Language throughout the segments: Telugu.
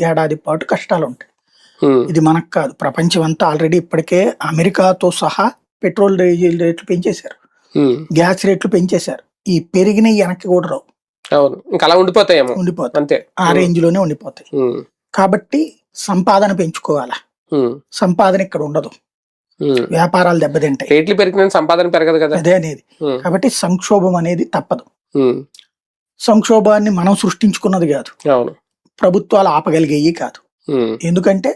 ఏడాది పాటు కష్టాలు ఉంటాయి. ఉమ్, ఇది మనకు కాదు, ప్రపంచం అంతా ఆల్రెడీ ఇప్పటికే అమెరికాతో సహా పెట్రోల్ డీజిల్ రేట్లు పెంచేశారు, ఉమ్, గ్యాస్ రేట్లు పెంచేశారు. ఈ పెరిగినవి వెనక్కి కూడా రావు, అవును, ఇంకా అలా ఉండిపోతాయేమో. ఉండిపోతాయి, అంతే. ఆ రేంజ్ లోనే ఉండిపోతాయి. ఉమ్, కాబట్టి సంపాదన పెంచుకోవాలా, ఉమ్, సంపాదన ఇక్కడ ఉండదు, ఉమ్. వ్యాపారాలు దెబ్బతింటాయి, రేట్లు పెరిగిన సంపాదన పెరగదు కదా. అదే అనేది. ఉమ్, కాబట్టి సంక్షోభం అనేది తప్పదు. ఉమ్, సంక్షోభాన్ని మనం సృష్టించుకున్నది కాదు, అవును. ప్రభుత్వాలు ఆపగలిగేవి కాదు. ఉమ్, ఎందుకంటే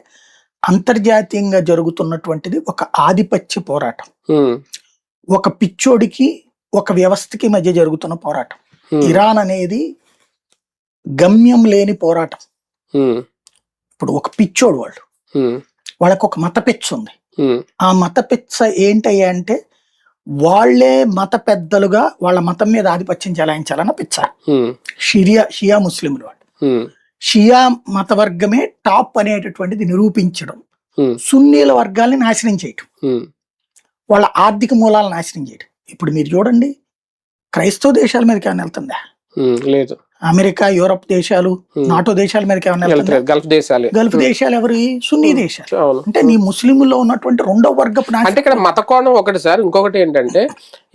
అంతర్జాతీయంగా జరుగుతున్నటువంటిది ఒక ఆధిపత్య పోరాటం, ఉమ్, ఒక పిచ్చోడికి ఒక వ్యవస్థకి మధ్య జరుగుతున్న పోరాటం. ఉమ్, ఇరాన్ అనేది గమ్యం లేని పోరాటం. ఉమ్, ఇప్పుడు ఒక పిచ్చోడు ఉమ్, వాళ్ళకు ఒక మత పిచ్చ ఉంది. ఉమ్, ఆ మత పిచ్చ ఏంటయ్యా అంటే వాళ్లే మత పెద్దలుగా వాళ్ళ మతం మీద ఆధిపత్యం చెలాయించాలన్న పిచ్చ. ఉమ్, షియా ముస్లింలు వాళ్ళు, ఉమ్, షియా మత వర్గమే టాప్ అనేటటువంటిది నిరూపించడం, ఉమ్, సున్నీల వర్గాల్ని నాశనం చేయటం, ఉమ్, వాళ్ళ ఆర్థిక మూలాలను నాశనం చేయడం. ఇప్పుడు మీరు చూడండి, క్రైస్తవ దేశాల మీదకి ఏమైనా వెళ్తుందా? ఉమ్, లేదు. అమెరికా, యూరప్ దేశాలు, నాటో దేశాల మీదకి ఏమైనా వెళ్తుందా? వెళ్తలేదు. గల్ఫ్ దేశాలే. గల్ఫ్ దేశాలు ఎవరి? సున్నీ దేశాలు. అవును. అంటే నీ ముస్లింల్లో ఉన్నటువంటి రెండో వర్గపు అంటే ఇక్కడ మత కోణం ఒకటి సార్, ఇంకొకటి ఏంటంటే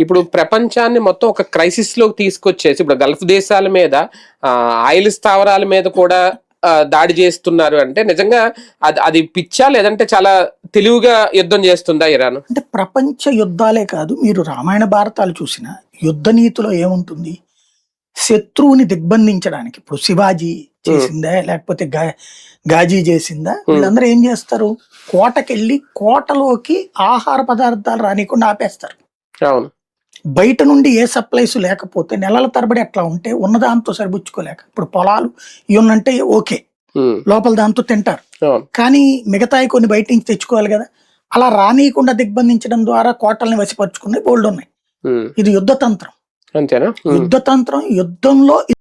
ఇప్పుడు ప్రపంచాన్ని మొత్తం ఒక క్రైసిస్ లోకి తీసుకొచ్చేసి ఇప్పుడు గల్ఫ్ దేశాల మీద ఆయిల్ స్థావరాల మీద కూడా దాడి చేస్తున్నారు అంటే నిజంగా అది పిచ్చా లేదంటే చాలా తెలివిగా యుద్ధం చేస్తుందా ఇరాన్? అంటే ప్రపంచ యుద్ధాలే కాదు, మీరు రామాయణ భారతాలు చూసిన యుద్ధ నీతిలో ఏముంటుంది? శత్రువుని దిగ్బంధించడానికి ఇప్పుడు శివాజీ చేసిందా, లేకపోతే గాజీ చేసిందా? వీళ్ళందరూ ఏం చేస్తారు? కోటకెళ్ళి కోటలోకి ఆహార పదార్థాలు రానికుండా ఆపేస్తారు. అవును. బయట నుండి ఏ సప్లైస్ లేకపోతే నెలల తరబడి అట్లా ఉంటే ఉన్నదాంతో సరిపుచ్చుకోలేక, ఇప్పుడు పొలాలు ఇవన్నంటే ఓకే, లోపల దాంతో తింటారు, కానీ మిగతాయి కొన్ని బయట నుంచి తెచ్చుకోవాలి కదా. అలా రానియకుండా దిగ్బంధించడం ద్వారా కోటల్ని వసిపరుచుకునే బోల్డ్ ఉన్నాయి. ఇది యుద్ధతంత్రం. అంతేనా? యుద్ధతంత్రం, యుద్ధంలో